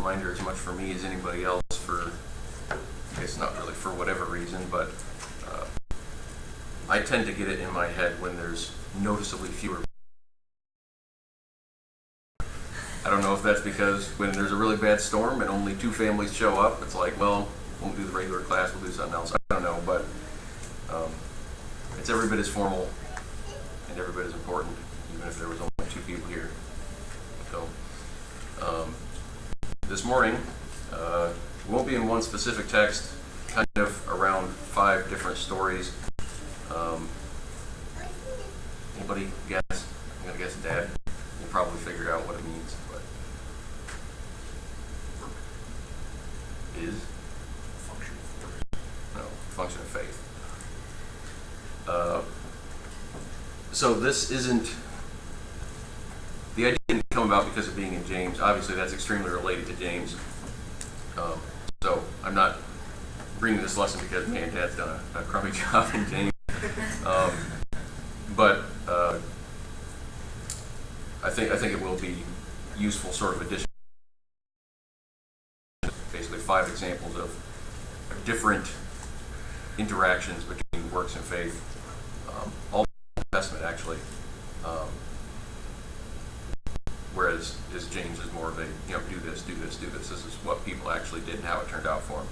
reminder as much for me as anybody else for, I guess not really for whatever reason, but I tend to get it in my head when there's noticeably fewer. I don't know if that's because when there's a really bad storm and only 2 families show up, it's like, well, won't do the regular class, we'll do something else. I don't know, but it's every bit as formal and every bit as important, even if there was only 2 people here. So this morning, we won't be in one specific text, kind of around 5 different stories. Anybody guess? I'm going to guess Dad. You'll probably figure out what it means, but is function of faith. So this isn't, the idea didn't come about because of being in James. Obviously that's extremely related to James. So I'm not bringing this lesson because man, Dad's done a crummy job in James. But I think it will be useful sort of addition. Basically 5 examples of different interactions between works and faith. All the New Testament actually. Whereas James is more of a, do this. This is what people actually did and how it turned out for them.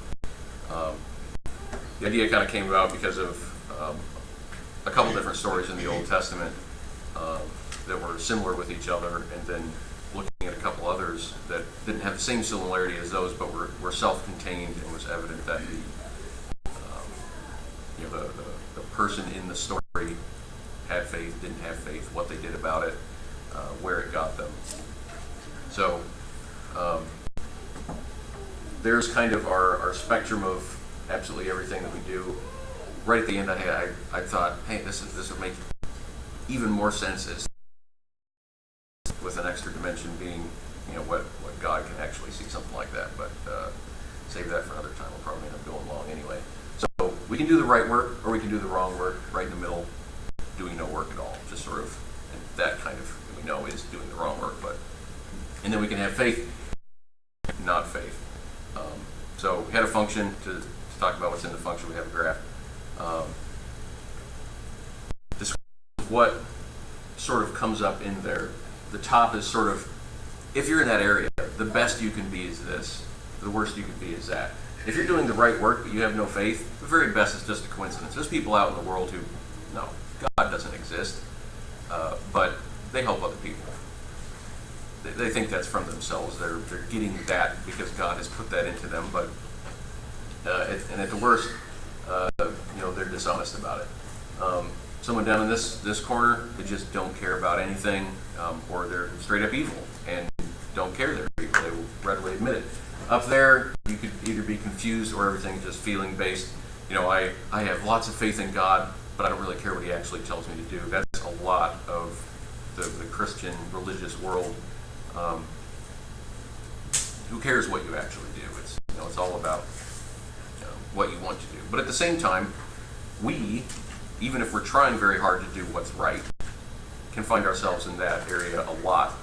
The idea kind of came about because of a couple different stories in the Old Testament that were similar with each other, and then looking at a couple others that didn't have the same similarity as those, but were self-contained, and was evident that the person in the story had faith, didn't have faith, what they did about it, where it got them. So there's kind of our spectrum of absolutely everything that we do. Right at the end, I thought, hey, this would make even more sense as with an extra dimension being, what God can actually see, something like that. But save that for another time. We'll probably end up going long anyway. So we can do the right work, or we can do the wrong work, right in the middle, doing no work at all. Just sort of, and that kind of, we know, is doing the wrong work. And then we can have faith, not faith. So we had a function to talk about what's in the function. We have a graph. Describe what sort of comes up in there. The top is sort of, if you're in that area, the best you can be is this. The worst you can be is that. If you're doing the right work but you have no faith, the very best is just a coincidence. There's people out in the world who, no, God doesn't exist, but they help other people. They think that's from themselves. They're getting that because God has put that into them, but and at the worst, they're dishonest about it. Someone down in this corner, they just don't care about anything, or they're straight up evil and don't care they're evil. They will readily admit it. Up there, you could either be confused or everything just feeling based. I have lots of faith in God, but I don't really care what He actually tells me to do. That's a lot of the Christian religious world. Who cares what you actually do? It's all about what you want to do. But at the same time, we, even if we're trying very hard to do what's right, can find ourselves in that area a lot,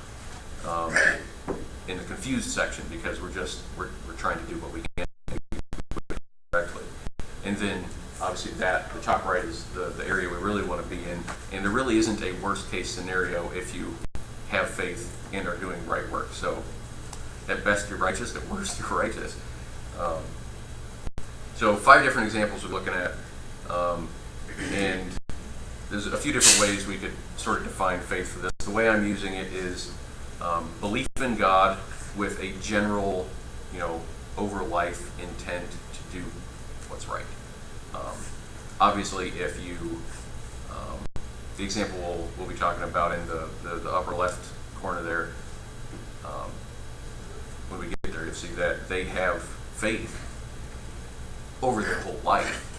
in the confused section, because we're trying to do what we can correctly. And then obviously the top right is the area we really want to be in, and there really isn't a worst case scenario if you have faith and are doing right work. So at best you're righteous, at worst you're righteous. So 5 different examples we're looking at, and there's a few different ways we could sort of define faith for this. The way I'm using it is belief in God with a general, over life intent to do what's right. Obviously, if you, the example we'll be talking about in the upper left corner there, when we get there, you'll see that they have faith over their whole life,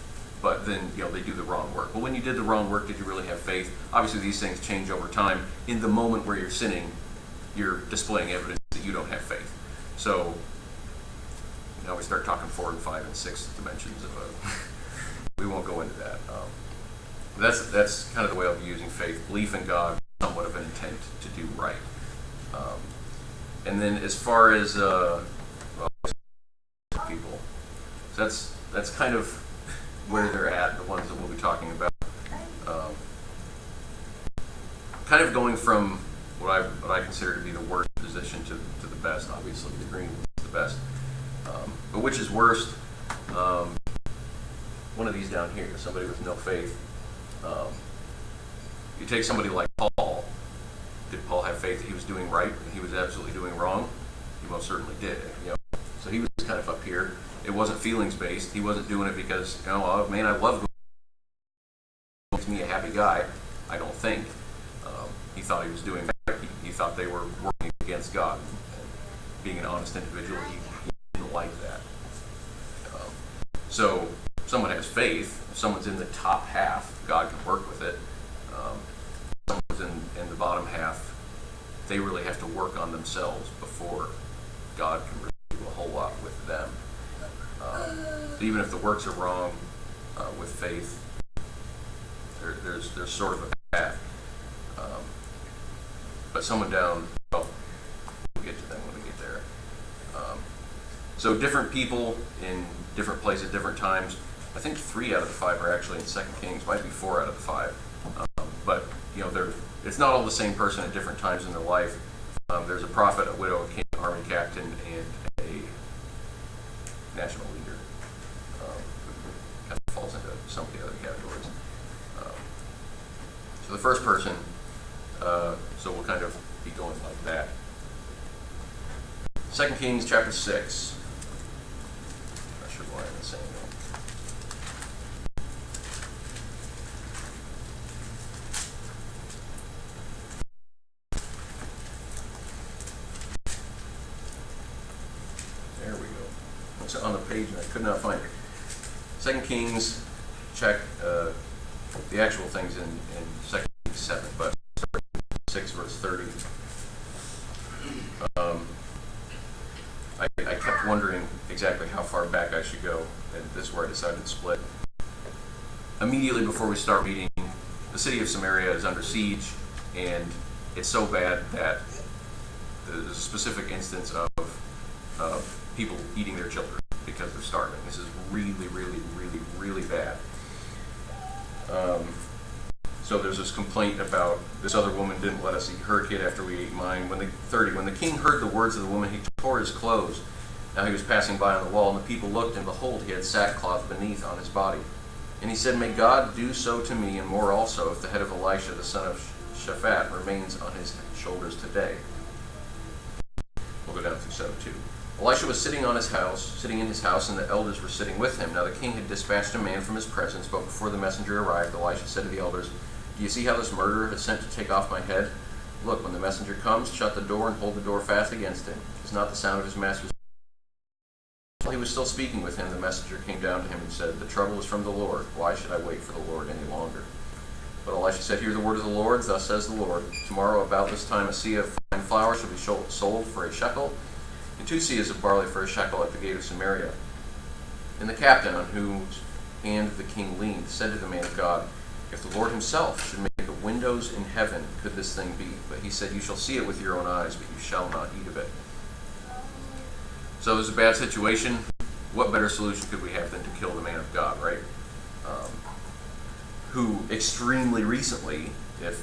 but then they do the wrong work. Well, when you did the wrong work, did you really have faith? Obviously, these things change over time. In the moment where you're sinning, you're displaying evidence that you don't have faith. So now we start talking 4 and 5 and 6 dimensions of we won't go into that. That's kind of the way I'll be using faith. Belief in God, somewhat of an intent to do right. And then as far as So that's kind of where they're at, the ones that we'll be talking about. Kind of going from what I consider to be the worst position to the best. Obviously, the green is the best. But which is worst? One of these down here, somebody with no faith. You take somebody like Paul. Did Paul have faith that he was doing right and he was absolutely doing wrong? He most certainly did. So he was kind of up here. It wasn't feelings based. He wasn't doing it because, oh man, I love going. Makes me a happy guy. I don't think. He thought he was doing right. He thought they were working against God. And being an honest individual, he didn't like that. So someone has faith. If someone's in the top half, God can work with it. Someone's in the bottom half, they really have to work on themselves before God can really do a whole lot with them. Even if the works are wrong with faith, there's sort of a path. But someone down, well, we'll get to them when we get there. So different people in different places, different times. I think 3 out of the 5 are actually in 2 Kings. Might be 4 out of the 5. But it's not all the same person at different times in their life. There's a prophet, a widow, a king, an army captain, and a national leader. Kind of falls into some of the other categories. So the first person, so we'll kind of be going like that. 2 Kings chapter 6. Not sure why I'm saying that. There we go. It's on the page and I could not find it. 2 Kings, check the actual things in 2 Kings 7, but 6 verse 30. I kept wondering exactly how far back I should go, and this is where I decided to split. Immediately before we start reading, the city of Samaria is under siege, and it's so bad that there's a specific instance of people eating their children because they're starving. This is really, really, really, really bad. So there's this complaint about this other woman didn't let us eat her kid after we ate mine. When the king heard the words of the woman, he tore his clothes. Now he was passing by on the wall, and the people looked, and behold, he had sackcloth beneath on his body. And he said, "May God do so to me, and more also, if the head of Elisha, the son of Shaphat, remains on his shoulders today." We'll go down through 7:2. Elisha was sitting in his house, and the elders were sitting with him. Now the king had dispatched a man from his presence, but before the messenger arrived, Elisha said to the elders, "Do you see how this murderer has sent to take off my head? Look, when the messenger comes, shut the door and hold the door fast against him. Is not the sound of his master's..." While he was still speaking with him, the messenger came down to him and said, "The trouble is from the Lord. Why should I wait for the Lord any longer?" But Elisha said, "Hear the word of the Lord. Thus says the Lord, tomorrow about this time a seah of fine flour shall be sold for a shekel, and 2 seahs of barley for a shekel at the gate of Samaria." And the captain, on whose hand the king leaned, said to the man of God, "If the Lord himself should make the windows in heaven, could this thing be?" But he said, "You shall see it with your own eyes, but you shall not eat of it." So it was a bad situation. What better solution could we have than to kill the man of God, right? Who extremely recently, if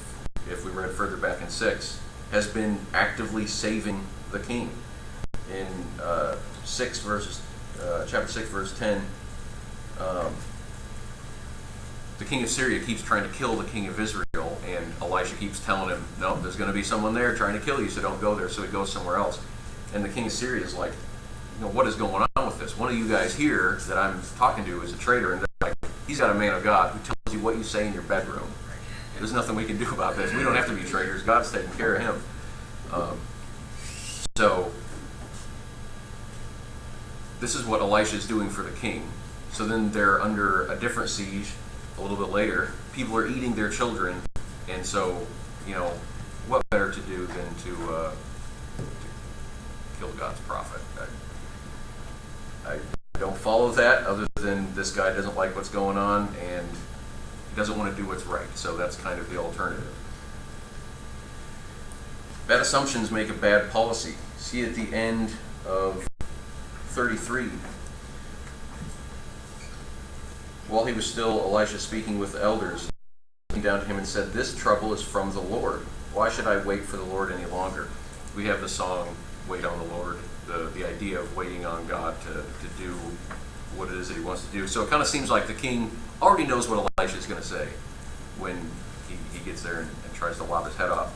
we read further back in 6, has been actively saving the king. In chapter 6, verse 10, the king of Syria keeps trying to kill the king of Israel, and Elisha keeps telling him, "No, there's going to be someone there trying to kill you, so don't go there." So he goes somewhere else. And the king of Syria is like, "What is going on with this? One of you guys here that I'm talking to is a traitor," and they're like, "He's got a man of God who tells you what you say in your bedroom. There's nothing we can do about this. We don't have to be traitors. God's taking care of him." So this is what Elisha is doing for the king. So then they're under a different siege a little bit later. People are eating their children, and so, what better to do than to kill God's prophet? I don't follow that, other than this guy doesn't like what's going on, and he doesn't want to do what's right. So that's kind of the alternative. Bad assumptions make a bad policy. See at the end of 33. While he was still, Elisha speaking with the elders, came down to him and said, "This trouble is from the Lord. Why should I wait for the Lord any longer?" We have the song, "Wait on the Lord," the idea of waiting on God to do what it is that he wants to do. So it kind of seems like the king already knows what Elisha is going to say when he gets there and tries to lop his head off.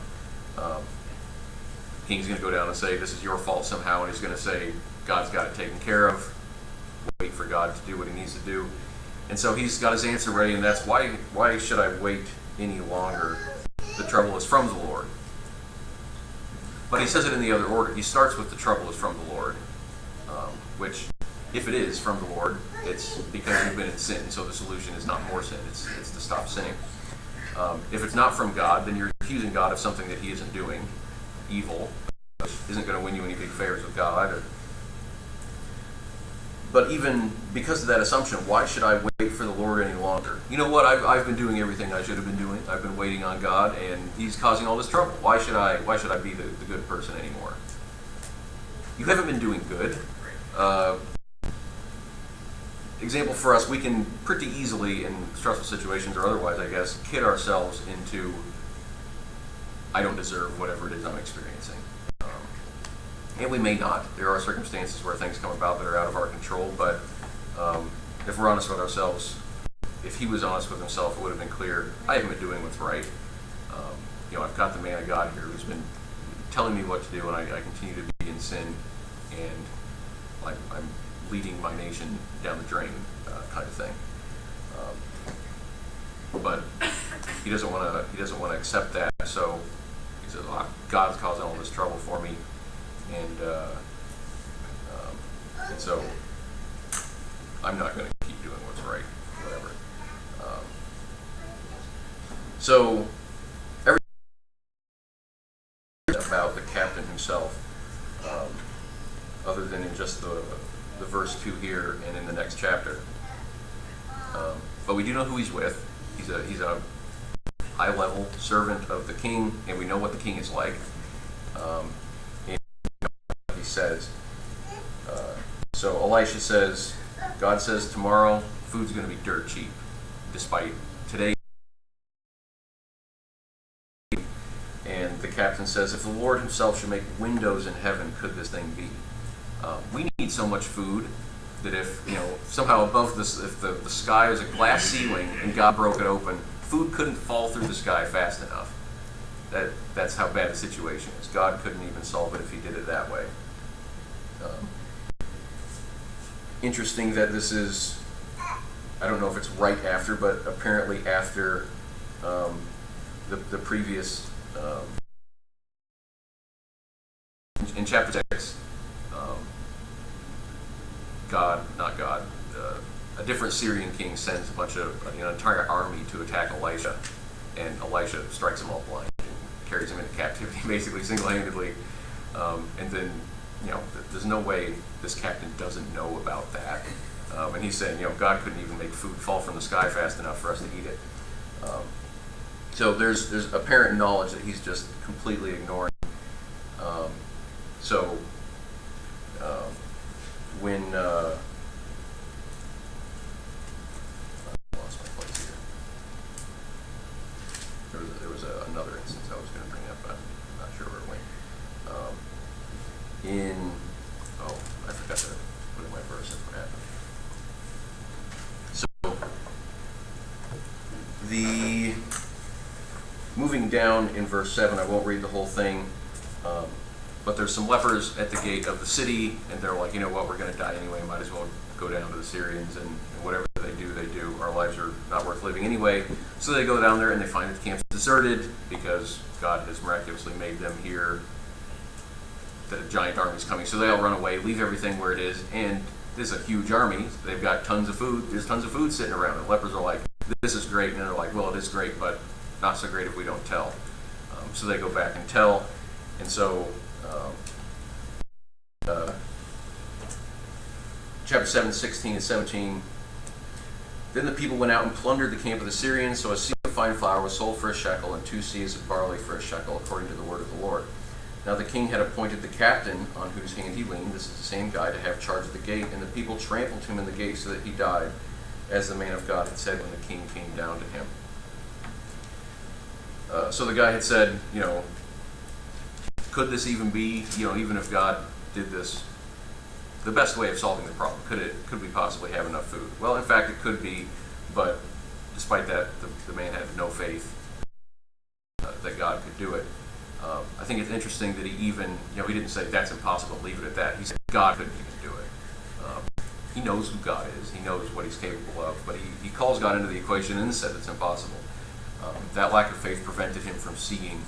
King's going to go down and say, "This is your fault somehow," and he's going to say, "God's got it taken care of. Wait for God to do what he needs to do." And so he's got his answer ready, and that's why should I wait any longer? The trouble is from the Lord. But he says it in the other order. He starts with the trouble is from the Lord, which, if it is from the Lord, it's because you've been in sin, so the solution is not more sin, it's to stop sinning. If it's not from God, then you're accusing God of something that he isn't doing, evil, which isn't going to win you any big favors with God either. But even because of that assumption, why should I wait for the Lord any longer? You know what? I've been doing everything I should have been doing. I've been waiting on God, and he's causing all this trouble. Why should I be the good person anymore? You haven't been doing good. Example for us, we can pretty easily, in stressful situations or otherwise, I guess, kid ourselves into, I don't deserve whatever it is I'm experiencing. And we may not. There are circumstances where things come about that are out of our control, but if we're honest with ourselves, if he was honest with himself, it would have been clear, I haven't been doing what's right. I've got the man of God here who's been telling me what to do, and I continue to be in sin, and I'm leading my nation down the drain, kind of thing. But he doesn't want to accept that, so he says, God's causing all this trouble for me. And so I'm not going to keep doing what's right, whatever. So everything about the captain himself, other than in just the verse 2 here and in the next chapter. But we do know who he's with. He's a high-level servant of the king, and we know what the king is like. Says. So Elisha says, God says tomorrow food's going to be dirt cheap, despite today. And the captain says, if the Lord himself should make windows in heaven, could this thing be? We need so much food that if somehow above this, if the sky is a glass ceiling and God broke it open, food couldn't fall through the sky fast enough. That's how bad the situation is. God couldn't even solve it if he did it that way. Interesting that this is, I don't know if it's right after, but apparently after the previous, in chapter 6, a different Syrian king sends an entire army to attack Elisha, and Elisha strikes them all blind and carries them into captivity, basically single-handedly, and then there's no way this captain doesn't know about that. And he's saying, God couldn't even make food fall from the sky fast enough for us to eat it. So there's apparent knowledge that he's just completely ignoring. When I lost my place here. There was another instance I was going to bring up, but I'm not sure where it went. I forgot to put in my verse and what happened. So moving down in verse 7, I won't read the whole thing, but there's some lepers at the gate of the city, and they're like, you know what, we're going to die anyway, might as well go down to the Syrians, and whatever they do, our lives are not worth living anyway. So they go down there and they find that the camp's deserted because God has miraculously made them hear that a giant army is coming. So they all run away, leave everything where it is, and this is a huge army. They've got tons of food. There's tons of food sitting around. And lepers are like, this is great. And they're like, well, it is great, but not so great if we don't tell. So they go back and tell. And so chapter 7, 16 and 17. Then the people went out and plundered the camp of the Syrians. So a seah of fine flour was sold for a shekel, and 2 seahs of barley for a shekel, according to the word of the Lord. Now the king had appointed the captain, on whose hand he leaned, this is the same guy, to have charge of the gate, and the people trampled him in the gate so that he died. as the man of God had said when the king came down to him. So the guy had said, could this even be, even if God did this, the best way of solving the problem? Could we possibly have enough food? Well, in fact, it could be, but despite that, the man had no faith that God could do it. I think it's interesting that he even, he didn't say that's impossible, leave it at that. He said God couldn't even do it. He knows who God is. He knows what he's capable of, but he calls God into the equation and said it's impossible. That lack of faith prevented him from seeing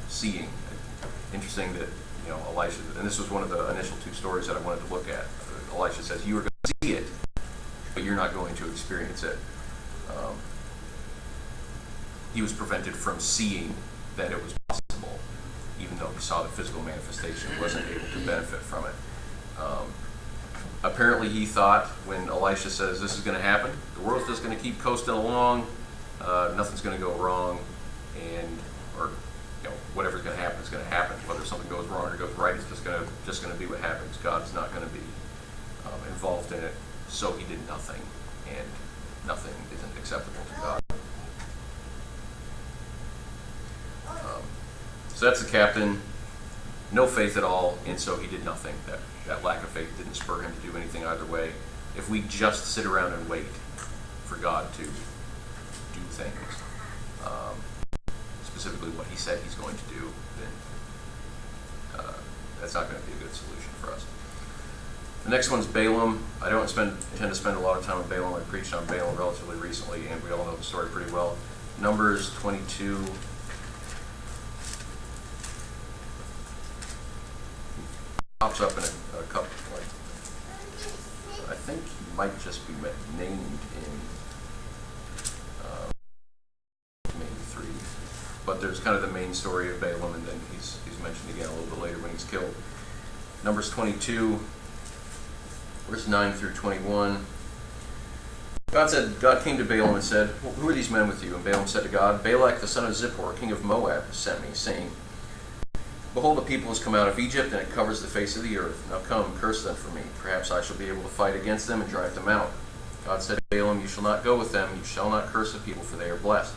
seeing. Interesting that, Elisha, and this was one of the initial two stories that I wanted to look at. Elisha says, you are going to see it, but you're not going to experience it. He was prevented from seeing that it was possible, even though he saw the physical manifestation, wasn't able to benefit from it. Apparently he thought when Elisha says this is going to happen, the world's just going to keep coasting along, nothing's going to go wrong, or whatever's going to happen is going to happen. Whether something goes wrong or goes right, it's just going to be what happens. God's not going to be involved in it, so he did nothing, and nothing isn't acceptable to God. So that's the captain. No faith at all, and so he did nothing. That lack of faith didn't spur him to do anything either way. If we just sit around and wait for God to do things, specifically what he said he's going to do, then that's not going to be a good solution for us. The next one's Balaam. I don't intend to spend a lot of time on Balaam. I preached on Balaam relatively recently, and we all know the story pretty well. Numbers 22. Pops up in a couple, I think he might just be named in maybe 3. But there's kind of the main story of Balaam, and then he's mentioned again a little bit later when he's killed. Numbers 22, verse 9 through 21. God came to Balaam and said, who are these men with you? And Balaam said to God, Balak the son of Zippor, king of Moab, sent me, saying, behold, the people has come out of Egypt, and it covers the face of the earth. Now come, curse them for me. Perhaps I shall be able to fight against them and drive them out. God said to Balaam, you shall not go with them. You shall not curse the people, for they are blessed.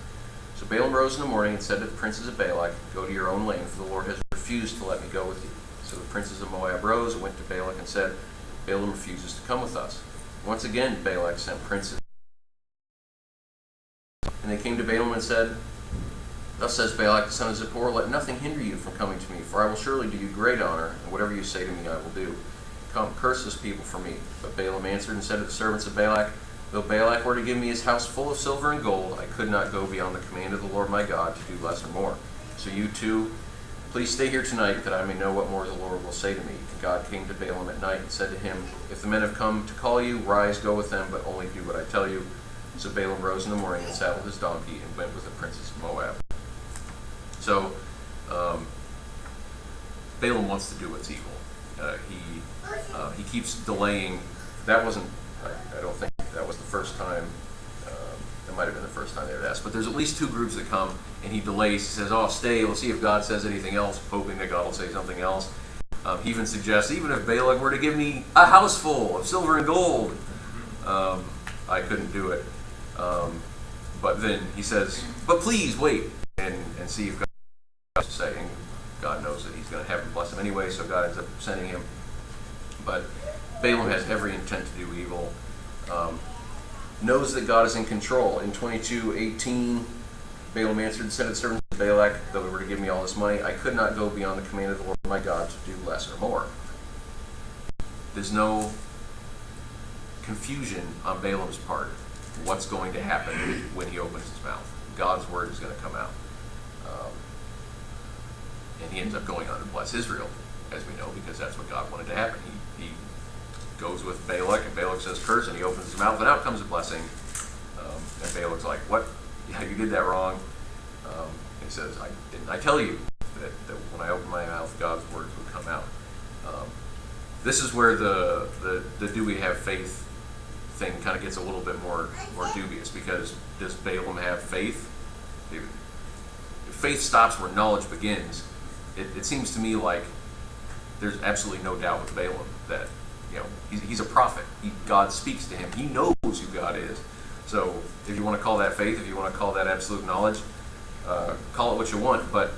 So Balaam rose in the morning and said to the princes of Balak, go to your own land, for the Lord has refused to let me go with you. So the princes of Moab rose and went to Balak and said, Balaam refuses to come with us. Once again Balak sent princes. And they came to Balaam and said, thus says Balak the son of Zippor, let nothing hinder you from coming to me, for I will surely do you great honor, and whatever you say to me I will do. Come, curse this people for me. But Balaam answered and said to the servants of Balak, though Balak were to give me his house full of silver and gold, I could not go beyond the command of the Lord my God to do less or more. So you too, please stay here tonight, that I may know what more the Lord will say to me. And God came to Balaam at night and said to him, if the men have come to call you, rise, go with them, but only do what I tell you. So Balaam rose in the morning and saddled his donkey and went with the princes of Moab. So, Balaam wants to do what's evil. He keeps delaying. That wasn't, I don't think that was the first time. That might have been the first time they had asked. But there's at least 2 groups that come, and he delays. He says, oh, stay, we'll see if God says anything else, hoping that God will say something else. He even suggests, even if Balak were to give me a house full of silver and gold, I couldn't do it. But then he says, but please wait and see if God has to say. And God knows that he's going to have him bless him anyway, so God ends up sending him. But Balaam has every intent to do evil. Knows that God is in control. In 22:18, Balaam answered and said to the servants of Balak, though he were to give me all this money, I could not go beyond the command of the Lord my God to do less or more. There's no confusion on Balaam's part what's going to happen when he opens his mouth. God's word is going to come out. And he ends up going on to bless Israel, as we know, because that's what God wanted to happen. He goes with Balak, and Balak says curse, and he opens his mouth, and out comes a blessing. And Balak's like, what? Yeah, you did that wrong. He says, didn't I tell you that when I open my mouth, God's words would come out? This is where the do we have faith thing kind of gets a little bit more dubious, because does Balaam have faith? If faith stops where knowledge begins, it seems to me like there's absolutely no doubt with Balaam that he's a prophet. God speaks to him. He knows knows who God is. So if you want to call that faith, if you want to call that absolute knowledge, call it what you want, but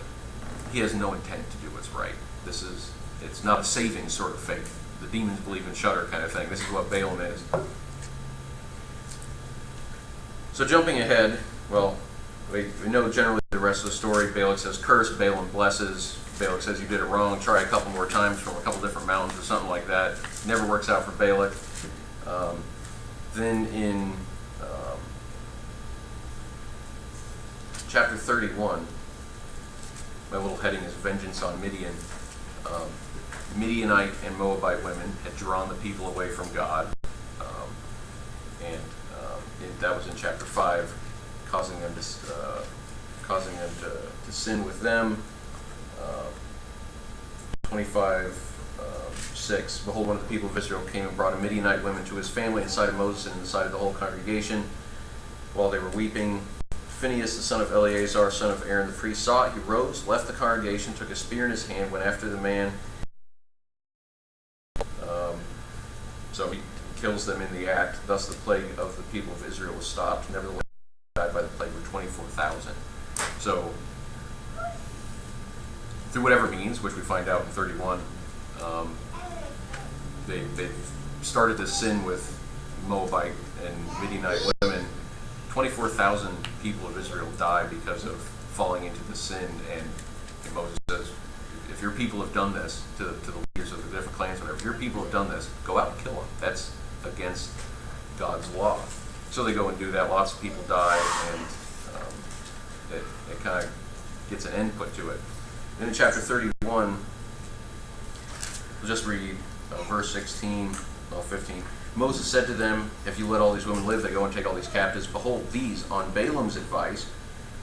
he has no intent to do what's right. It's not a saving sort of faith. The demons believe in shudder kind of thing. This is what Balaam is. So jumping ahead, well, we know generally the rest of the story. Balak says curse, Balaam blesses. Balak says you did it wrong, try a couple more times from a couple different mountains or something like that. Never works out for Balak. Then in chapter 31, my little heading is Vengeance on Midian. Midianite and Moabite women had drawn the people away from God. That was in chapter 5, causing them to sin with them. 25:6. Behold, one of the people of Israel came and brought a Midianite woman to his family in sight of Moses and in the sight of the whole congregation while they were weeping. Phinehas, the son of Eleazar, son of Aaron the priest, saw it. He rose, left the congregation, took a spear in his hand, went after the man. So he kills them in the act. Thus the plague of the people of Israel was stopped. Nevertheless, died by the plague were 24,000. So, through whatever means, which we find out in 31, they started to sin with Moabite and Midianite women. 24,000 people of Israel died because of falling into the sin. And Moses says, if your people have done this, to the leaders of the different clans, whatever, if your people have done this, go out and kill them. That's against God's law. So they go and do that. Lots of people die, and it kind of gets an end put to it. Then in chapter 31, we'll just read verse 15. Moses said to them, if you let all these women live, they go and take all these captives. Behold, these, on Balaam's advice,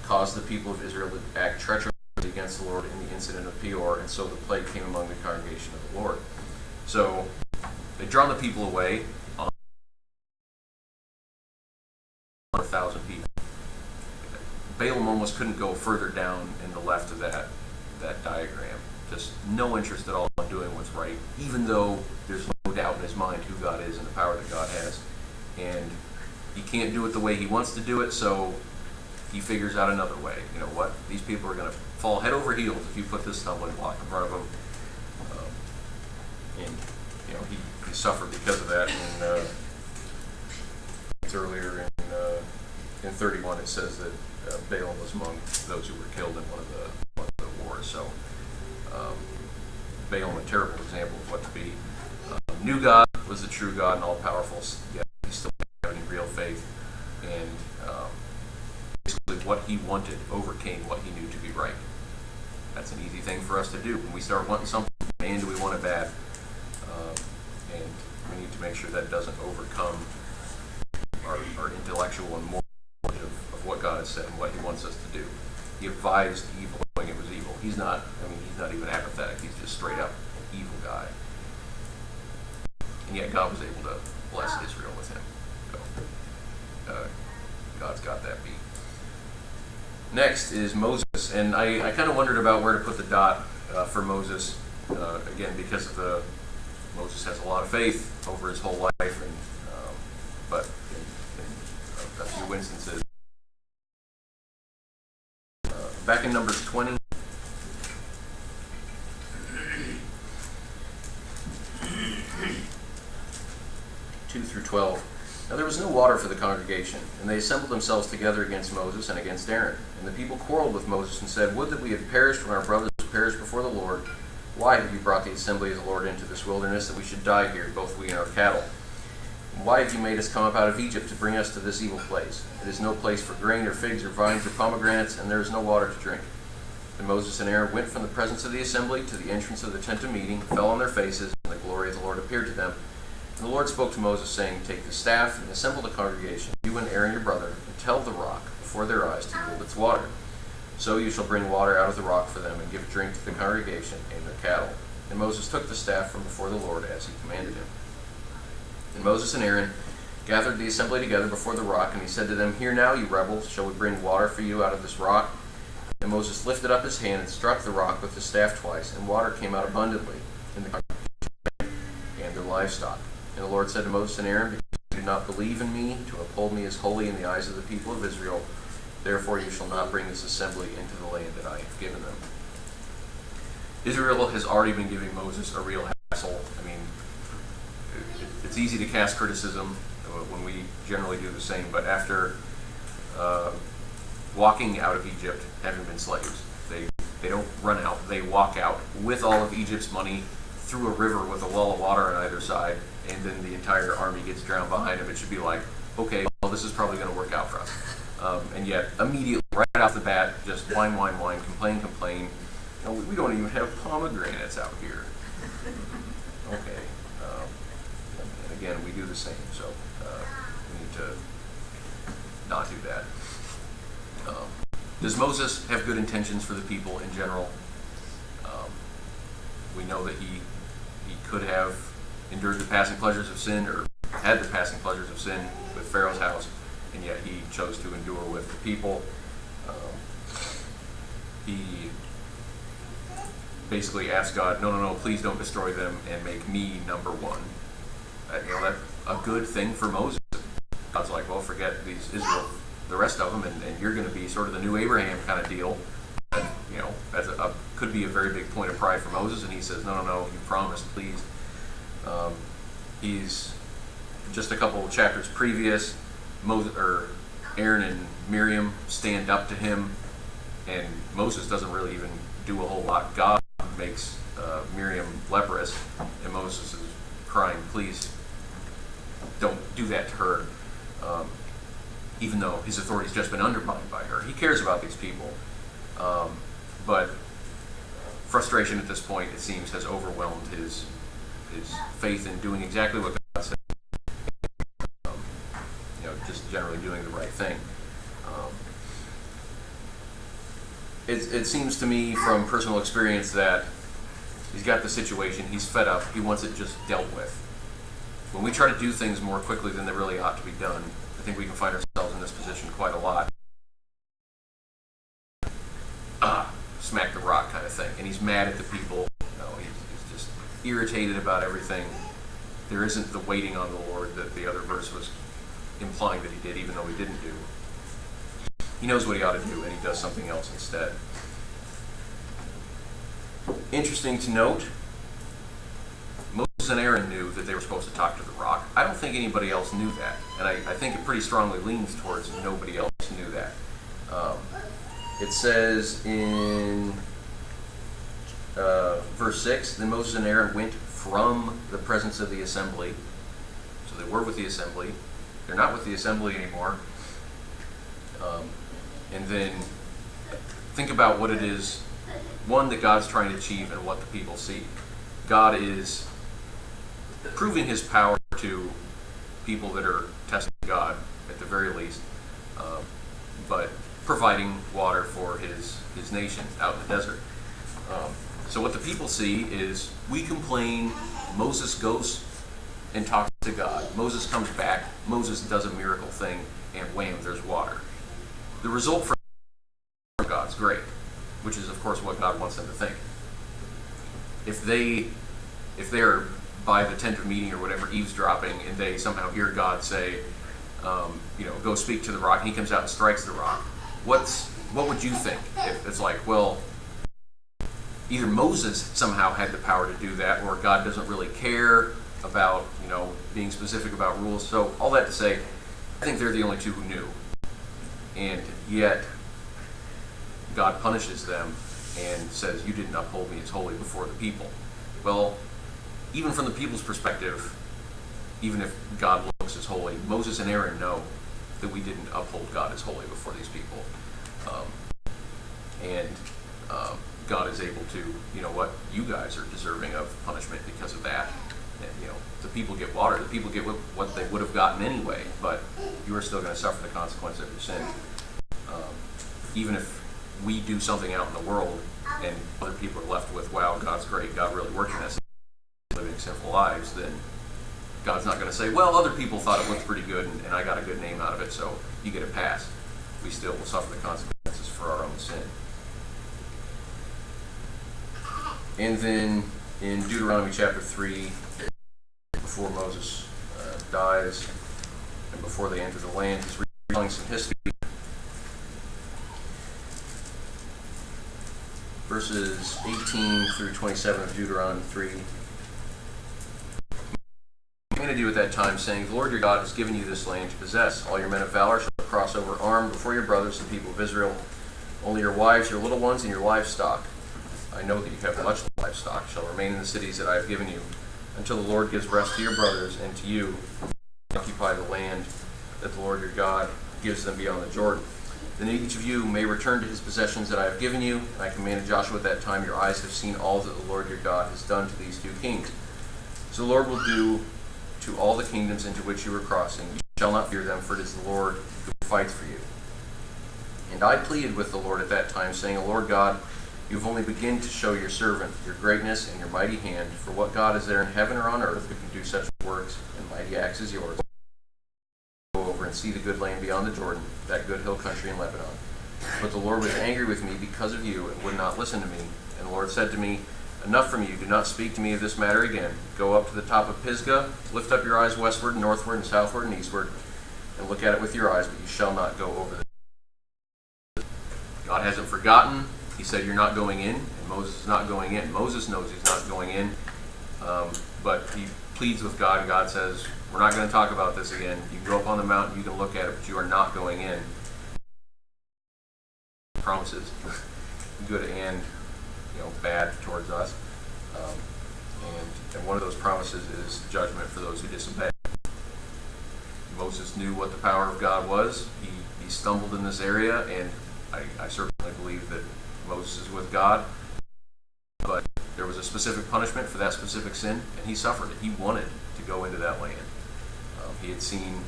caused the people of Israel to act treacherously against the Lord in the incident of Peor, and so the plague came among the congregation of the Lord. So they'd drawn the people away on 1,000 people. Balaam almost couldn't go further down in the left of that diagram. Just no interest at all in doing what's right, even though there's no doubt in his mind who God is and the power that God has. And he can't do it the way he wants to do it, so he figures out another way. You know what? These people are going to fall head over heels if you put this stumbling block in front of them. And he suffered because of that. And it's earlier in 31, it says that Balaam was among those who were killed in one of the wars. So Balaam, a terrible example of what to be. Knew God was the true God and all-powerful, yet he still didn't have any real faith. And basically what he wanted overcame what he knew to be right. That's an easy thing for us to do. When we start wanting something, man, do we want it bad. And we need to make sure that doesn't overcome our intellectual and moral knowledge of what God has said and what he wants us to do. He advised evil knowing it was evil. He's not even apathetic. He's just straight up evil guy. And yet God was able to bless Israel with him. So, God's got that beat. Next is Moses, and I kind of wondered about where to put the dot for Moses, again, because of Moses has a lot of faith over his whole life, and but in a few instances. Back in Numbers 20, through 12. Now there was no water for the congregation, and they assembled themselves together against Moses and against Aaron. And the people quarreled with Moses and said, would that we had perished when our brothers perished before the Lord. Why have you brought the assembly of the Lord into this wilderness, that we should die here, both we and our cattle? And why have you made us come up out of Egypt to bring us to this evil place? It is no place for grain or figs or vines or pomegranates, and there is no water to drink. And Moses and Aaron went from the presence of the assembly to the entrance of the tent of meeting, fell on their faces, and the glory of the Lord appeared to them. And the Lord spoke to Moses, saying, take the staff and assemble the congregation, you and Aaron your brother, and tell the rock before their eyes to yield its water. So you shall bring water out of the rock for them, and give drink to the congregation and their cattle. And Moses took the staff from before the Lord as he commanded him. And Moses and Aaron gathered the assembly together before the rock, and he said to them, hear now, you rebels, shall we bring water for you out of this rock? And Moses lifted up his hand and struck the rock with the staff twice, and water came out abundantly in the congregation and their livestock. And the Lord said to Moses and Aaron, because do not believe in me, to uphold me as holy in the eyes of the people of Israel. Therefore you shall not bring this assembly into the land that I have given them. Israel has already been giving Moses a real hassle. I mean, it's easy to cast criticism when we generally do the same, but after walking out of Egypt, having been slaves, they don't run out, they walk out with all of Egypt's money through a river with a wall of water on either side, and then the entire army gets drowned behind them. It should be like, okay, well, this is probably going to work out for us. And yet, immediately, right off the bat, just whine, complain. You know, we don't even have pomegranates out here. Okay. And again, we do the same, so we need to not do that. Does Moses have good intentions for the people in general? We know that he could have endured the passing pleasures of sin, or had the passing pleasures of sin with Pharaoh's house, and yet he chose to endure with the people. He basically asked God, no, please don't destroy them and make me number one. That's a good thing for Moses. God's like, well, forget these Israel, the rest of them, and you're going to be sort of the new Abraham kind of deal. And, you know, could be a very big point of pride for Moses, and he says, no, you promised, please. He's just a couple of chapters previous, Aaron and Miriam stand up to him, and Moses doesn't really even do a whole lot. God makes Miriam leprous, and Moses is crying, please don't do that to her, even though his authority's just been undermined by her. He cares about these people, but frustration at this point, it seems, has overwhelmed his faith in doing exactly what God said. Just generally doing the right thing. It seems to me from personal experience that he's got the situation, he's fed up, he wants it just dealt with. When we try to do things more quickly than they really ought to be done, I think we can find ourselves in this position quite a lot. Smack the rock kind of thing. And he's mad at the people. He's just irritated about everything. There isn't the waiting on the Lord that the other verse was implying that he did, even though he didn't do. He knows what he ought to do, and he does something else instead. Interesting to note, Moses and Aaron knew that they were supposed to talk to the rock. I don't think anybody else knew that, and I think it pretty strongly leans towards nobody else knew that. It says in verse 6, then Moses and Aaron went from the presence of the assembly. So they were with the assembly. They're not with the assembly anymore. And then think about what it is, one, that God's trying to achieve and what the people see. God is proving his power to people that are testing God, at the very least, but providing water for his nation out in the desert. So what the people see is, we complain, Moses goes and talks to God. Moses comes back, Moses does a miracle thing, and wham, there's water. The result from God's great, which is of course what God wants them to think. If they're by the tent of meeting or whatever, eavesdropping, and they somehow hear God say, go speak to the rock, and he comes out and strikes the rock, what would you think? If it's like, well, either Moses somehow had the power to do that, or God doesn't really care about, being specific about rules. So all that to say, I think they're the only two who knew. And yet, God punishes them and says, you didn't uphold me as holy before the people. Well, even from the people's perspective, even if God looks as holy, Moses and Aaron know that we didn't uphold God as holy before these people. God is able to, you guys are deserving of punishment because of that. And, the people get water, the people get what they would have gotten anyway, but you are still going to suffer the consequence of your sin. Even if we do something out in the world and other people are left with, wow, God's great, God really worked in us, living sinful lives, then God's not going to say, well, other people thought it looked pretty good and I got a good name out of it, so you get a pass. We still will suffer the consequences for our own sin. And then in Deuteronomy chapter 3, before Moses dies, before they enter the land. He's retelling some history. Verses 18 through 27 of Deuteronomy 3. Community at that time, saying, "The Lord your God has given you this land to possess. All your men of valor shall cross over armed before your brothers, the people of Israel. Only your wives, your little ones, and your livestock, I know that you have much livestock, shall remain in the cities that I have given you, until the Lord gives rest to your brothers and to you, to occupy the land that the Lord your God gives them beyond the Jordan. Then each of you may return to his possessions that I have given you. And I commanded Joshua at that time, your eyes have seen all that the Lord your God has done to these two kings. So the Lord will do to all the kingdoms into which you are crossing. You shall not fear them, for it is the Lord who fights for you." And I pleaded with the Lord at that time, saying, "O Lord God, you have only begun to show your servant your greatness and your mighty hand. For what God is there in heaven or on earth who can do such works and mighty acts as yours? Go over and see the good land beyond the Jordan, that good hill country in Lebanon." But the Lord was angry with me because of you and would not listen to me. And the Lord said to me, "Enough from you. Do not speak to me of this matter again. Go up to the top of Pisgah, lift up your eyes westward, northward, and southward, and eastward, and look at it with your eyes, but you shall not go over there." God hasn't forgotten. He said, "You're not going in," and Moses is not going in. Moses knows he's not going in, but he pleads with God, and God says, "We're not going to talk about this again. You can go up on the mountain, you can look at it, but you are not going in." Promises, good and bad towards us, and one of those promises is judgment for those who disobey. Moses knew what the power of God was. He stumbled in this area, and I certainly believe that Moses is with God, but there was a specific punishment for that specific sin, and he suffered it. He wanted to go into that land. He had seen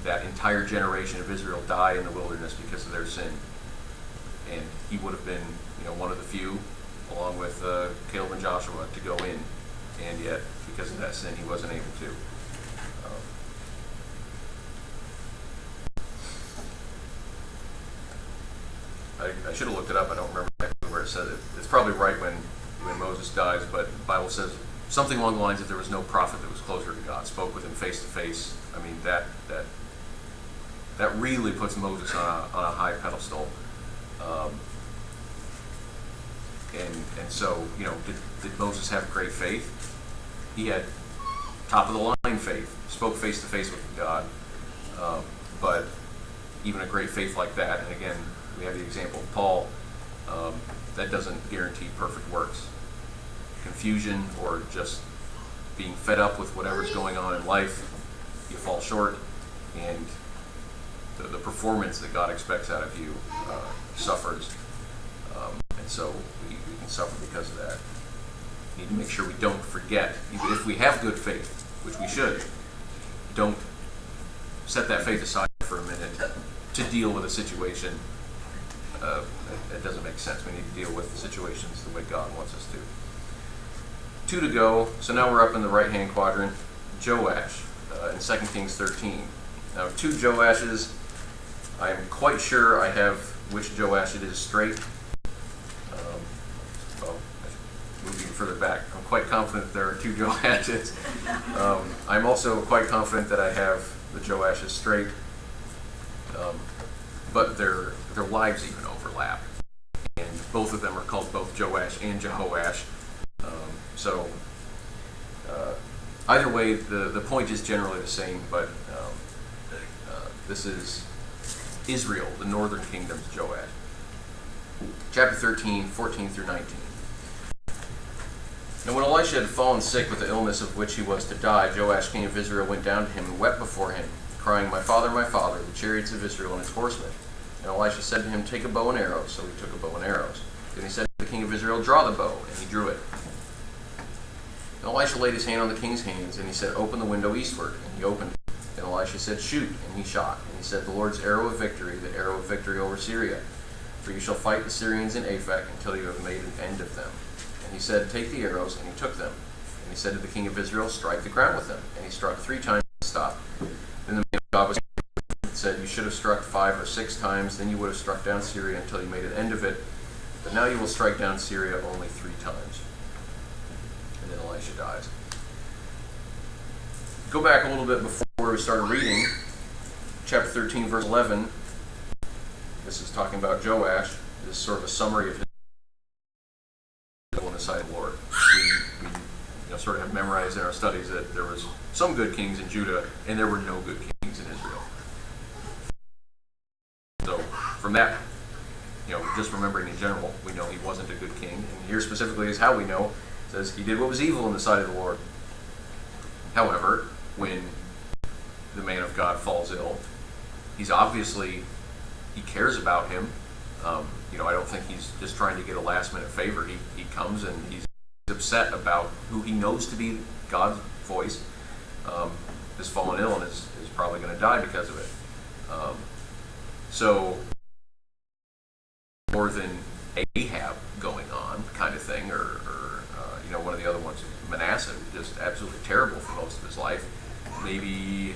that entire generation of Israel die in the wilderness because of their sin, and he would have been one of the few, along with Caleb and Joshua, to go in, and yet because of that sin he wasn't able to. I should have looked it up. I don't remember exactly where it said it. It's probably right when Moses dies, but the Bible says something along the lines that there was no prophet that was closer to God, spoke with him face to face. I mean, that really puts Moses on a high pedestal. And so, did Moses have great faith? He had top of the line faith, spoke face to face with God. But even a great faith like that, and again, we have the example of Paul, that doesn't guarantee perfect works. Confusion or just being fed up with whatever's going on in life, you fall short, and the performance that God expects out of you suffers. And so we can suffer because of that. We need to make sure we don't forget, even if we have good faith, which we should, don't set that faith aside for a minute to deal with a situation. It doesn't make sense. We need to deal with the situations the way God wants us to. 2 to go. So now we're up in the right-hand quadrant. Joash in 2 Kings 13. Now 2 Joashes. I'm quite sure I have which Joash it is straight. Moving further back, I'm quite confident there are 2 Joashes. I'm also quite confident that I have the Joashes straight. But their lives even overlap, and both of them are called both Joash and Jehoash. So either way, the point is generally the same, but this is Israel, the northern kingdom's Joash. Chapter 13, 14 through 19. And when Elisha had fallen sick with the illness of which he was to die, Joash king of Israel went down to him and wept before him, crying, my father, the chariots of Israel and its horsemen." And Elisha said to him, "Take a bow and arrows." So he took a bow and arrows. Then he said to the king of Israel, "Draw the bow." And he drew it. And Elisha laid his hand on the king's hands, and he said, "Open the window eastward." And he opened it. And Elisha said, "Shoot." And he shot. And he said, "The Lord's arrow of victory, the arrow of victory over Syria. For you shall fight the Syrians in Aphek until you have made an end of them." And he said, "Take the arrows." And he took them. And he said to the king of Israel, "Strike the ground with them." And he struck 3 times and stopped. Then the man of God was said, "You should have struck 5 or 6 times, then you would have struck down Syria until you made an end of it. But now you will strike down Syria only 3 times." And then Elisha dies. Go back a little bit before we started reading. chapter 13, verse 11, this is talking about Joash. This is sort of a summary of his in the sight of the Lord. We sort of have memorized in our studies that there was some good kings in Judah, and there were no good kings in Israel. So from that, just remembering in general, we know he wasn't a good king. And here specifically is how we know. It says he did what was evil in the sight of the Lord. However, when the man of God falls ill, he cares about him. I don't think he's just trying to get a last-minute favor. He comes and he's upset about who he knows to be God's voice. Has fallen ill and is probably going to die because of it. So more than Ahab going on kind of thing, or one of the other ones, Manasseh, just absolutely terrible for most of his life. Maybe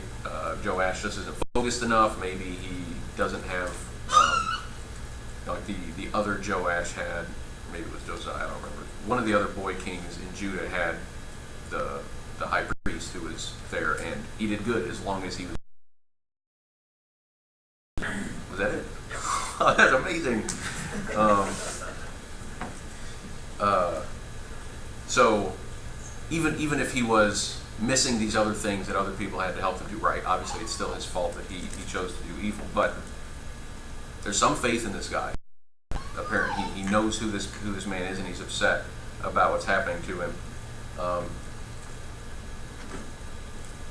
Joash just isn't focused enough. Maybe he doesn't have like the other Joash had. Maybe it was Josiah. I don't remember. One of the other boy kings in Judah had the high priest who was there, and he did good as long as he was. Was that it? Oh, that's amazing. So even if he was missing these other things that other people had to help him do right, obviously it's still his fault that he chose to do evil. But there's some faith in this guy. Apparently he knows who this man is, and he's upset about what's happening to him. I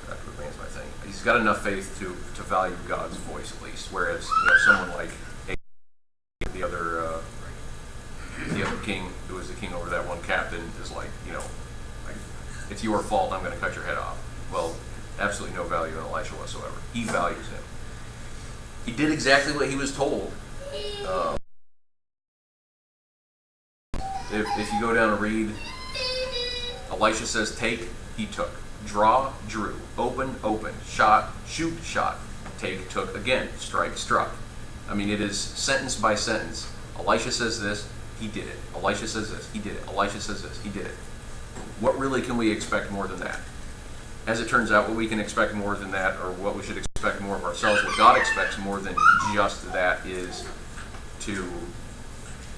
have to advance my thing. He's got enough faith to value God's voice at least, whereas someone like the other king, who was the king over that one captain, is like, it's your fault, I'm going to cut your head off. Well, absolutely no value in Elisha whatsoever. He values him. He did exactly what he was told. If you go down and read, Elisha says, take, he took. Draw, drew. Open, opened. Shot, shoot, shot. Take, took. Again, strike, struck. I mean, it is sentence by sentence. Elisha says this, he did it. Elisha says this, he did it. Elisha says this, he did it. What really can we expect more than that? As it turns out, what we can expect more than that, or what we should expect more of ourselves, what God expects more than just that, is to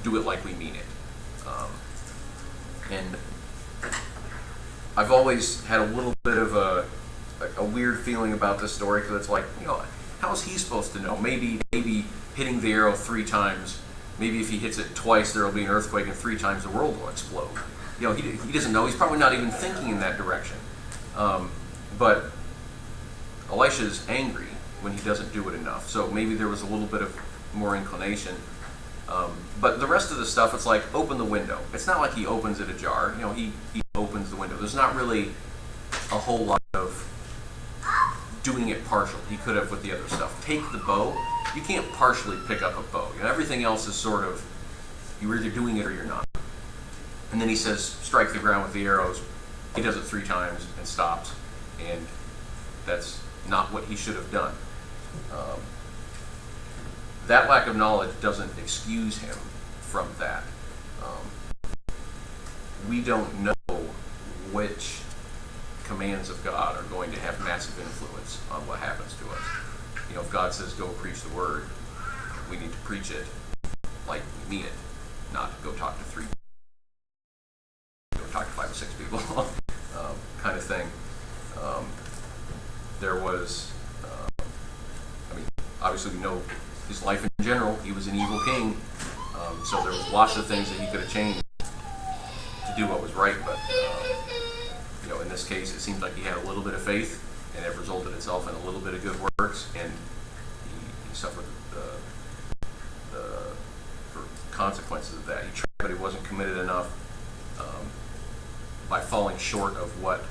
do it like we mean it. And I've always had a little bit of a weird feeling about this story, because it's like, how is he supposed to know? Maybe hitting the arrow 3 times, maybe if he hits it twice, there will be an earthquake, and 3 times the world will explode. He doesn't know. He's probably not even thinking in that direction. But Elisha's angry when he doesn't do it enough. So maybe there was a little bit of more inclination. But the rest of the stuff, it's like, open the window. It's not like he opens it ajar. He opens the window. There's not really a whole lot of doing it partial. He could have with the other stuff. Take the bow. You can't partially pick up a bow. Everything else is sort of, you're either doing it or you're not. And then he says, strike the ground with the arrows. He does it 3 times and stops. And that's not what he should have done. That lack of knowledge doesn't excuse him from that. We don't know which commands of God are going to have massive influence on what happens to us. If God says go preach the word, we need to preach it like we mean it, not go talk to 3 people. Talk to 5 or 6 people, kind of thing. There was, obviously we know his life in general. He was an evil king, so there was lots of things that he could have changed to do what was right. But in this case, it seems like he had a little bit of faith, and it resulted itself in a little bit of good works, and he suffered the consequences of that. He tried, but he wasn't committed enough. By falling short of what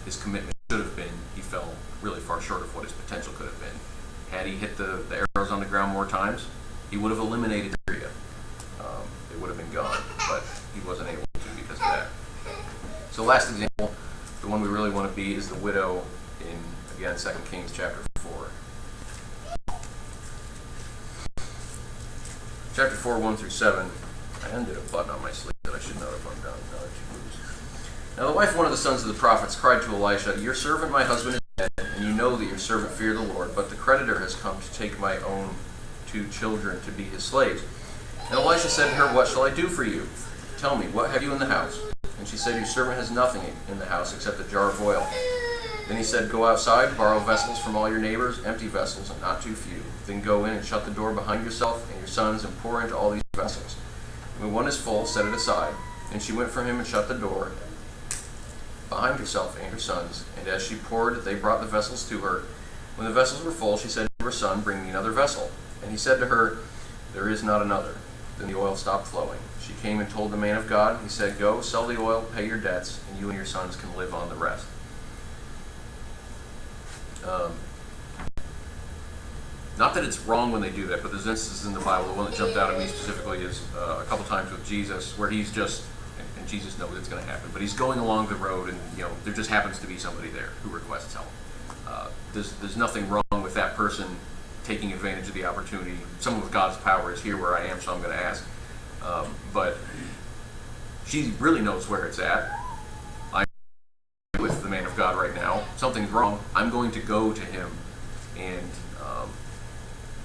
his commitment should have been, he fell really far short of what his potential could have been. Had he hit the arrows on the ground more times, he would have eliminated Syria. It would have been gone, but he wasn't able to because of that. So last example, the one we really want to be, is the widow in, again, 2 Kings chapter 4. Chapter 4, 1 through 7. I undid a button on my sleeve that I should not have undone. Now the wife of one of the sons of the prophets cried to Elisha, your servant my husband is dead, and you know know that your servant feared the Lord, but the creditor has come to take my own 2 children to be his slaves. And Elisha said to her, what shall I do for you? Tell me, what have you in the house? And she said, your servant has nothing in the house except a jar of oil. Then he said, go outside, borrow vessels from all your neighbors, empty vessels, and not too few. Then go in and shut the door behind yourself and your sons, and pour into all these vessels. And when one is full, set it aside. And she went from him and shut the door behind herself and her sons. And as she poured, they brought the vessels to her. When the vessels were full, she said to her son, bring me another vessel. And he said to her, there is not another. Then the oil stopped flowing. She came and told the man of God. He said, go, sell the oil, pay your debts, and you and your sons can live on the rest. Not that it's wrong when they do that, but there's instances in the Bible. The one that jumped out at me specifically is a couple times with Jesus, where he's just, and Jesus knows it's going to happen, but he's going along the road, and there just happens to be somebody there who requests help. There's nothing wrong with that person taking advantage of the opportunity. Someone with God's power is here where I am, so I'm going to ask. But she really knows where it's at. I'm with the man of God right now. Something's wrong. I'm going to go to him and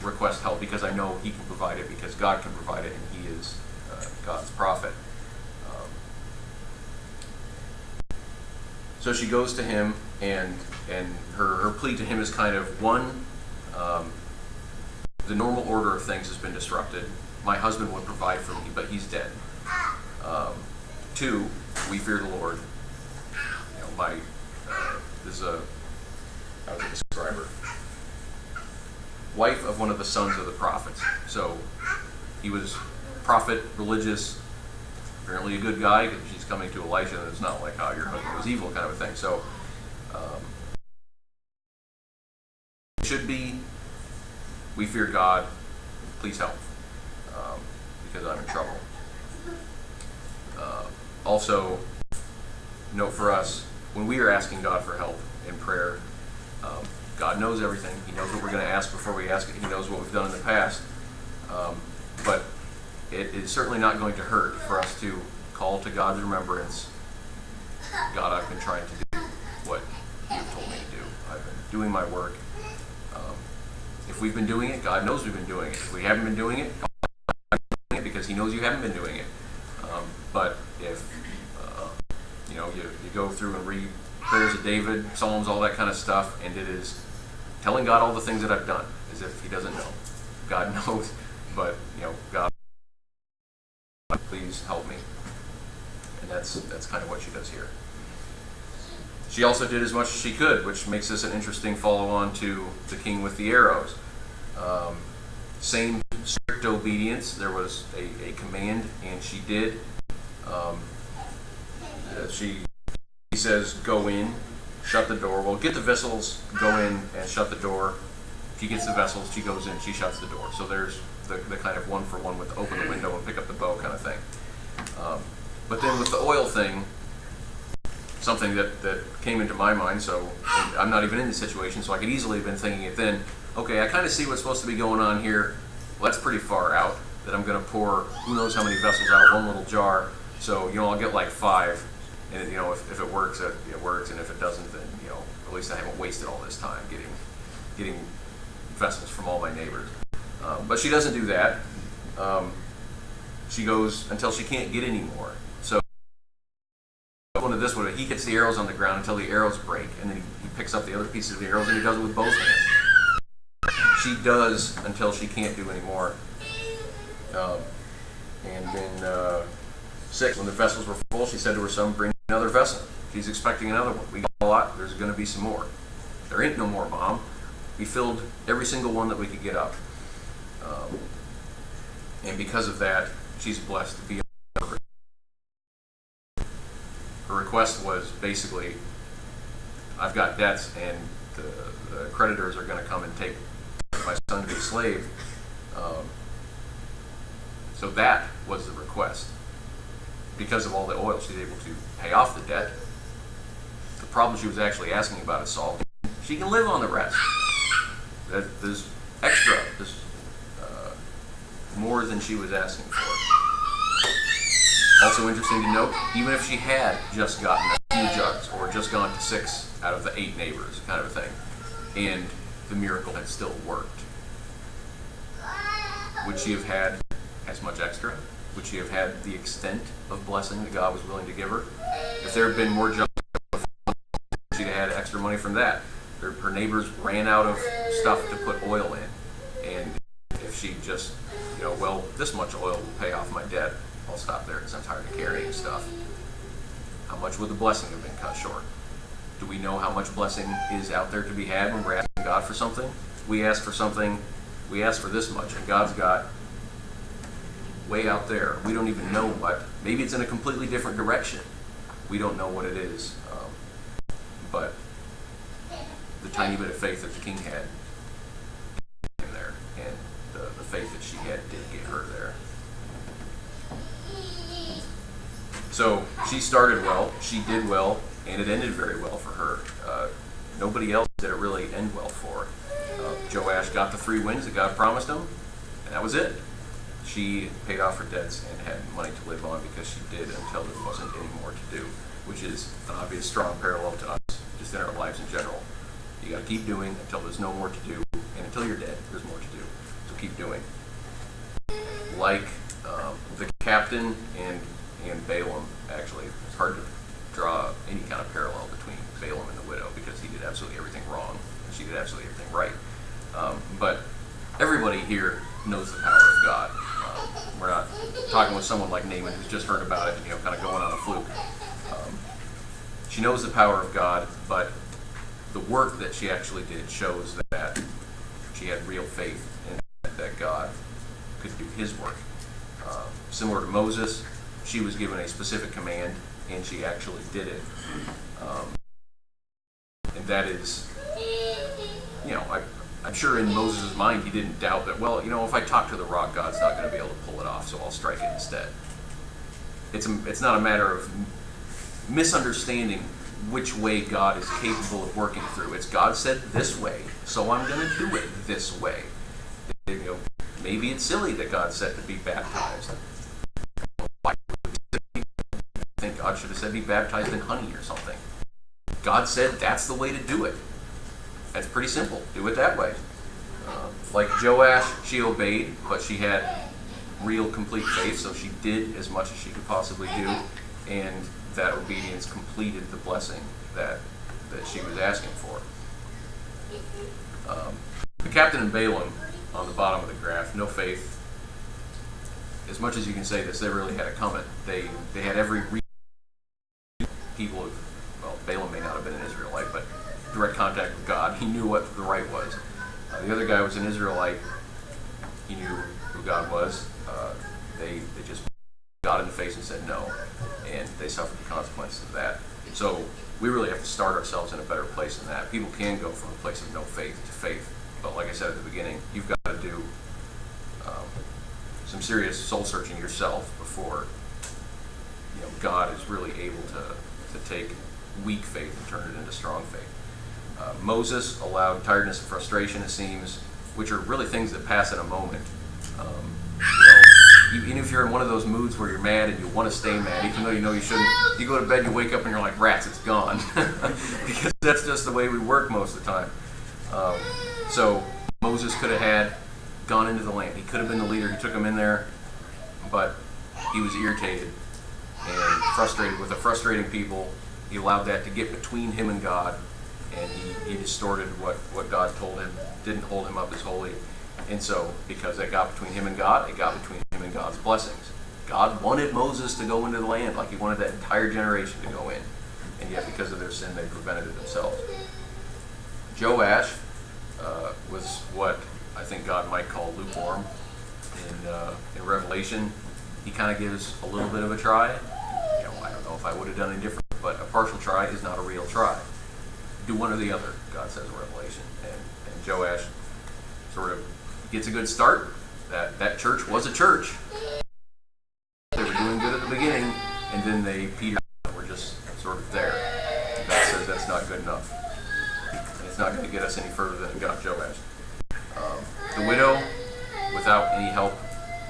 request help because I know he can provide it, because God can provide it, and he is God's prophet. So she goes to him, and her plea to him is kind of, one, the normal order of things has been disrupted. My husband would provide for me, but he's dead. 2, we fear the Lord. This is how would I describe her? Wife of one of the sons of the prophets. So he was prophet, religious, apparently a good guy, because she's coming to Elisha, and it's not like, oh, your husband was evil kind of a thing. So it should be, we fear God, please help, because I'm in trouble. Also, note for us, when we are asking God for help in prayer, God knows everything. He knows what we're going to ask before we ask it. He knows what we've done in the past. But it is certainly not going to hurt for us to call to God's remembrance. God, I've been trying to do what you've told me to do. I've been doing my work. If we've been doing it, God knows we've been doing it. If we haven't been doing it, God knows we've been doing it because he knows you haven't been doing it. But if you go through and read prayers of David, Psalms, all that kind of stuff, and it is telling God all the things that I've done, as if he doesn't know. God knows, but God, please help me. And that's kind of what she does here. She also did as much as she could, which makes this an interesting follow-on to the king with the arrows. Same strict obedience. There was a command, and she did. He says, go in, shut the door. Well, get the vessels, go in and shut the door. She gets the vessels, she goes in, she shuts the door. So there's the kind of one for one with open the window and pick up the bow kind of thing. But then with the oil thing, something that came into my mind, so I'm not even in the situation, so I could easily have been thinking it then, okay, I kind of see what's supposed to be going on here. Well, that's pretty far out, that I'm going to pour who knows how many vessels out of one little jar. So, I'll get like 5. And if it works, it works, and if it doesn't, then at least I haven't wasted all this time getting vessels from all my neighbors. But she doesn't do that. She goes until she can't get any more. So one of this one, he hits the arrows on the ground until the arrows break, and then he picks up the other pieces of the arrows and he does it with both hands. She does until she can't do any more. And then 6, when the vessels were full, she said to her son, bring another vessel. She's expecting another one. We got a lot, there's going to be some more. There ain't no more, Mom. We filled every single one that we could get up. And because of that, she's blessed to be over. Her request was basically, I've got debts, and the creditors are going to come and take my son to be a slave. So that was the request. Because of all the oil, she's able to pay off the debt. The problem she was actually asking about is solved. She can live on the rest. There's extra. There's more than she was asking for. Also interesting to note, even if she had just gotten a few jugs or just gone to 6 out of the 8 neighbors, kind of a thing, and the miracle had still worked, would she have had as much extra? Would she have had the extent of blessing that God was willing to give her? If there had been more jobs, she'd have had extra money from that. Her neighbors ran out of stuff to put oil in, and if she just, well, this much oil will pay off my debt, I'll stop there because I'm tired of carrying stuff. How much would the blessing have been cut short? Do we know how much blessing is out there to be had when we're asking God for something? We ask for something, we ask for this much, and God's got way out there. We don't even know what. Maybe it's in a completely different direction. We don't know what it is. But the tiny bit of faith that the king had in there, and the faith that she had did get her there. So she started well, she did well, and it ended very well for her. Nobody else did it really end well for. Joash got the 3 wins that God promised him, and that was it. She paid off her debts and had money to live on because she did until there wasn't any more to do, which is an obvious strong parallel to us, just in our lives in general. You got to keep doing until there's no more to do, and until you're dead, there's more to do. So keep doing. Like the captain and Balaam, actually, it's hard to draw any kind of parallel between Balaam and the widow because he did absolutely everything wrong and she did absolutely everything right. But everybody here knows the power of God. We're not talking with someone like Naaman who's just heard about it and kind of going on a fluke. She knows the power of God, but the work that she actually did shows that she had real faith in that God could do his work. Similar to Moses, she was given a specific command and she actually did it. And that is, I'm sure in Moses' mind he didn't doubt that, if I talk to the rock, God's not going to be able to pull it off, so I'll strike it instead. It's not a matter of misunderstanding which way God is capable of working through. It's God said this way, so I'm going to do it this way. Maybe it's silly that God said to be baptized. I think God should have said be baptized in honey or something. God said that's the way to do it. That's pretty simple. Do it that way. Like Joash, she obeyed, but she had real complete faith, so she did as much as she could possibly do, and that obedience completed the blessing that she was asking for. The captain and Balaam on the bottom of the graph, no faith. As much as you can say this, they really had it coming. They had every people of, Balaam may not have been an Israelite, but direct contact with God. He knew what the right was. The other guy was an Israelite. He knew who God was. They just got in the face and said no, and they suffered the consequences of that. So we really have to start ourselves in a better place than that. People can go from a place of no faith to faith, but like I said at the beginning, you've got to do some serious soul searching yourself before God is really able to take weak faith and turn it into strong faith. Moses allowed tiredness and frustration, it seems, which are really things that pass in a moment. Even if you're in one of those moods where you're mad and you want to stay mad, even though you know you shouldn't, you go to bed, you wake up and you're like, rats, it's gone. Because that's just the way we work most of the time. So Moses could have gone into the land. He could have been the leader. He took them in there, but he was irritated and frustrated with a frustrating people. He allowed that to get between him and God, and he distorted what God told him, didn't hold him up as holy. And so, because that got between him and God, it got between him and God's blessings. God wanted Moses to go into the land, like he wanted that entire generation to go in. And yet, because of their sin, they prevented it themselves. Joash was what I think God might call lukewarm. In Revelation, he kind of gives a little bit of a try. I don't know if I would have done any different, but a partial try is not a real try. Do one or the other, God says in Revelation. And Joash sort of gets a good start. That church was a church. They were doing good at the beginning, and then they petered out and were just sort of there. God says that's not good enough. And it's not going to get us any further than it got Joash. The widow, without any help,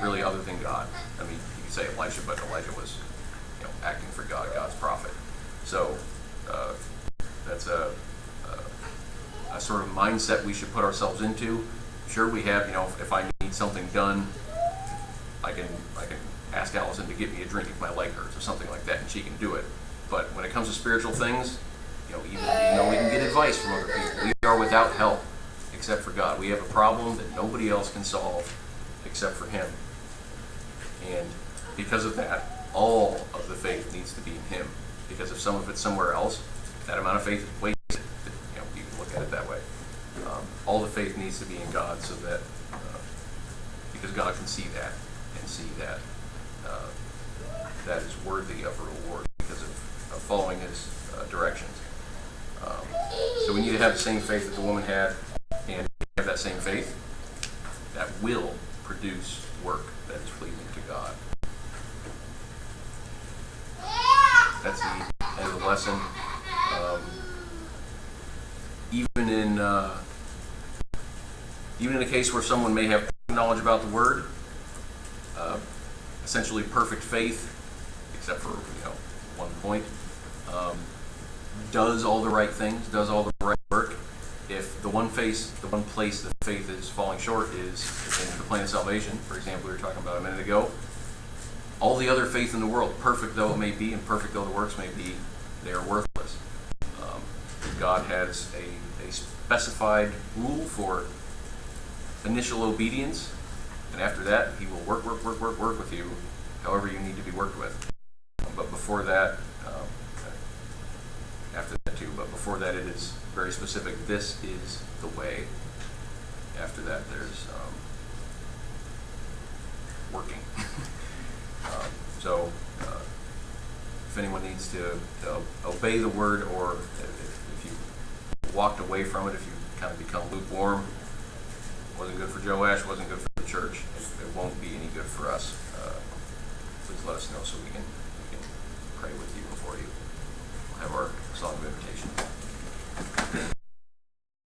really other than God. I mean, you could say Elijah, but Elijah was acting for God, God's prophet. So that's a sort of mindset we should put ourselves into. Sure, we have, if I need something done, I can ask Allison to get me a drink if my leg hurts or something like that, and she can do it. But when it comes to spiritual things, even though we can get advice from other people, we are without help except for God. We have a problem that nobody else can solve except for Him. And because of that, all of the faith needs to be in Him. Because if some of it's somewhere else, that amount of faith is wasted. You can look at it that way. All the faith needs to be in God, so that because God can see that and see that that is worthy of a reward because of following His directions. So we need to have the same faith that the woman had, and have that same faith that will produce work that is pleasing to God. That's the end of the lesson. Even in a case where someone may have knowledge about the Word, essentially perfect faith, except for one point, does all the right things, does all the right work. If the one place that faith is falling short is in the plan of salvation, for example, we were talking about a minute ago, all the other faith in the world, perfect though it may be and perfect though the works may be, they are worthless. God has a specified rule for initial obedience, and after that, He will work with you however you need to be worked with. But before that, after that too, but before that it is very specific. This is the way. After that, there's working. So if anyone needs to obey the Word, or if you walked away from it, if you kind of become lukewarm, wasn't good for Joash, wasn't good for the church, it won't